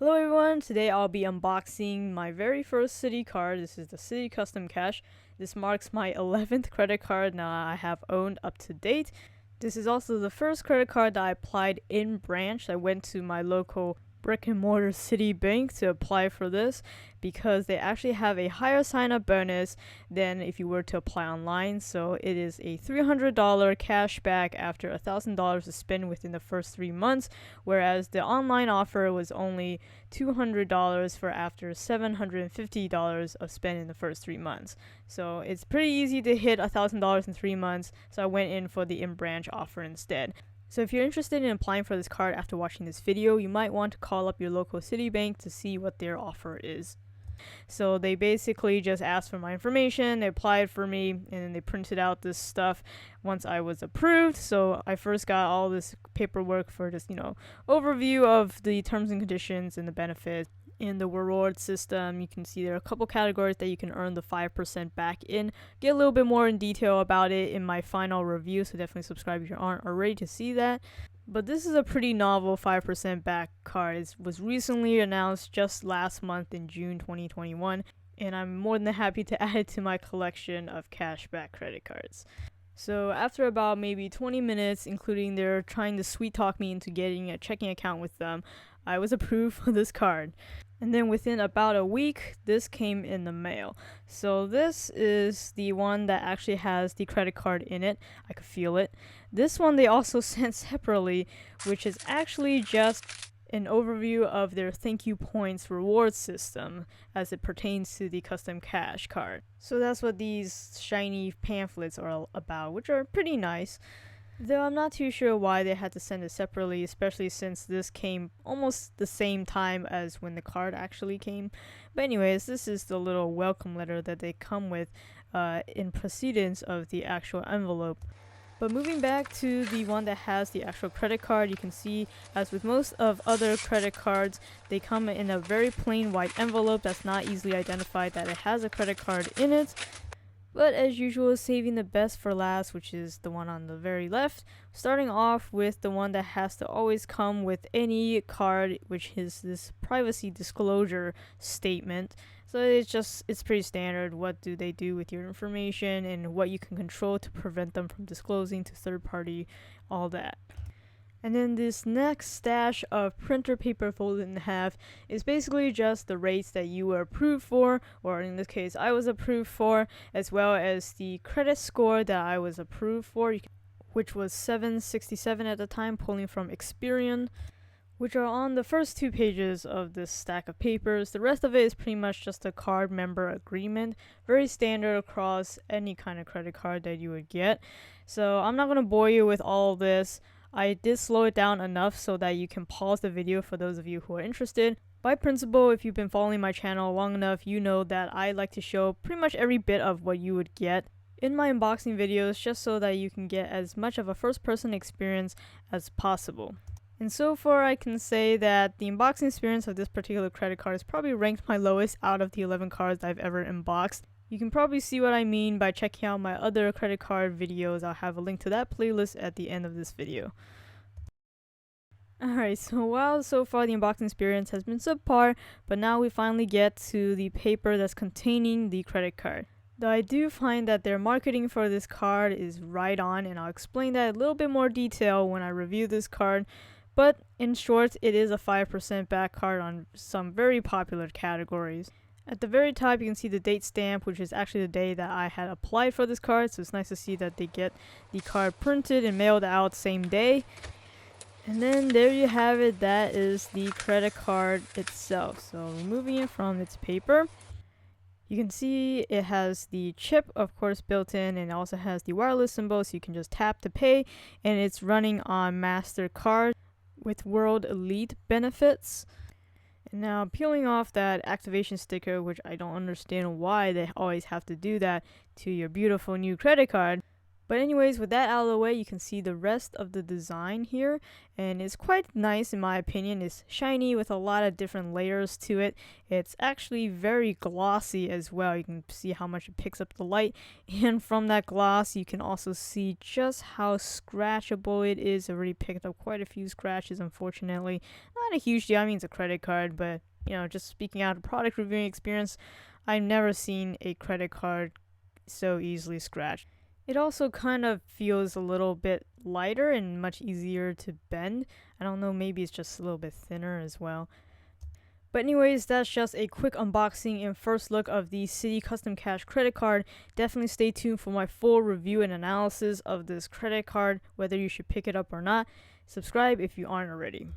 Hello everyone, today I'll be unboxing my very first Citi card. This is the Citi Custom Cash. This marks my 11th credit card now I have owned up to date. This is also the first credit card that I applied in branch. I went to my local brick and mortar Citi bank to apply for this because they actually have a higher sign up bonus than if you were to apply online. So it is a $300 cash back after $1,000 to spend within the first 3 months, whereas the online offer was only $200 for after $750 of spend in the first 3 months. So it's pretty easy to hit $1,000 in 3 months. So I went in for the in branch offer instead. So if you're interested in applying for this card after watching this video, you might want to call up your local Citibank to see what their offer is. So they basically just asked for my information, they applied for me, and then they printed out this stuff once I was approved. So I first got all this paperwork for just, overview of the terms and conditions and the benefits. In the reward system, you can see there are a couple categories that you can earn the 5% back in. Get a little bit more in detail about it in my final review, so definitely subscribe if you aren't already to see that. But this is a pretty novel 5% back card. It was recently announced just last month in June 2021, and I'm more than happy to add it to my collection of cashback credit cards. So after about maybe 20 minutes, including their trying to sweet talk me into getting a checking account with them, I was approved for this card. And then within about a week, this came in the mail. So this is the one that actually has the credit card in it. I could feel it. This one they also sent separately, which is actually just an overview of their thank you points reward system as it pertains to the custom cash card. So that's what these shiny pamphlets are about, which are pretty nice. Though I'm not too sure why they had to send it separately, especially since this came almost the same time as when the card actually came. But anyways, this is the little welcome letter that they come with in precedence of the actual envelope. But moving back to the one that has the actual credit card, you can see, as with most of other credit cards, they come in a very plain white envelope that's not easily identified that it has a credit card in it. But as usual, saving the best for last, which is the one on the very left, starting off with the one that has to always come with any card, which is this privacy disclosure statement. So it's pretty standard. What do they do with your information and what you can control to prevent them from disclosing to third party, all that. And then this next stash of printer paper folded in half is basically just the rates that you were approved for, or in this case I was approved for, as well as the credit score that I was approved for, which was 767 at the time, pulling from Experian, which are on the first 2 pages of this stack of papers. The rest of it is pretty much just a card member agreement, very standard across any kind of credit card that you would get. So I'm not going to bore you with all of this. I did slow it down enough so that you can pause the video for those of you who are interested. By principle, if you've been following my channel long enough, you know that I like to show pretty much every bit of what you would get in my unboxing videos, just so that you can get as much of a first-person experience as possible. And so far, I can say that the unboxing experience of this particular credit card is probably ranked my lowest out of the 11 cards I've ever unboxed. You can probably see what I mean by checking out my other credit card videos. I'll have a link to that playlist at the end of this video. Alright, so while so far the unboxing experience has been subpar, but now we finally get to the paper that's containing the credit card. Though I do find that their marketing for this card is right on, and I'll explain that in a little bit more detail when I review this card. But in short, it is a 5% back card on some very popular categories. At the very top, you can see the date stamp, which is actually the day that I had applied for this card, so it's nice to see that they get the card printed and mailed out same day. And then there you have it, that is the credit card itself. So removing it from its paper, you can see it has the chip, of course, built in, and it also has the wireless symbol, so you can just tap to pay, and it's running on MasterCard with World Elite benefits. And now peeling off that activation sticker, which I don't understand why they always have to do that to your beautiful new credit card, But anyways, with that out of the way, you can see the rest of the design here, and it's quite nice in my opinion. It's shiny with a lot of different layers to it. It's actually very glossy as well. You can see how much it picks up the light, and from that gloss you can also see just how scratchable it is. It already picked up quite a few scratches, unfortunately. Not a huge deal, I mean it's a credit card, but just speaking out of product reviewing experience, I've never seen a credit card so easily scratched. It also kind of feels a little bit lighter and much easier to bend. I don't know, maybe it's just a little bit thinner as well. But anyways, that's just a quick unboxing and first look of the Citi Custom Cash credit card. Definitely stay tuned for my full review and analysis of this credit card, whether you should pick it up or not. Subscribe if you aren't already.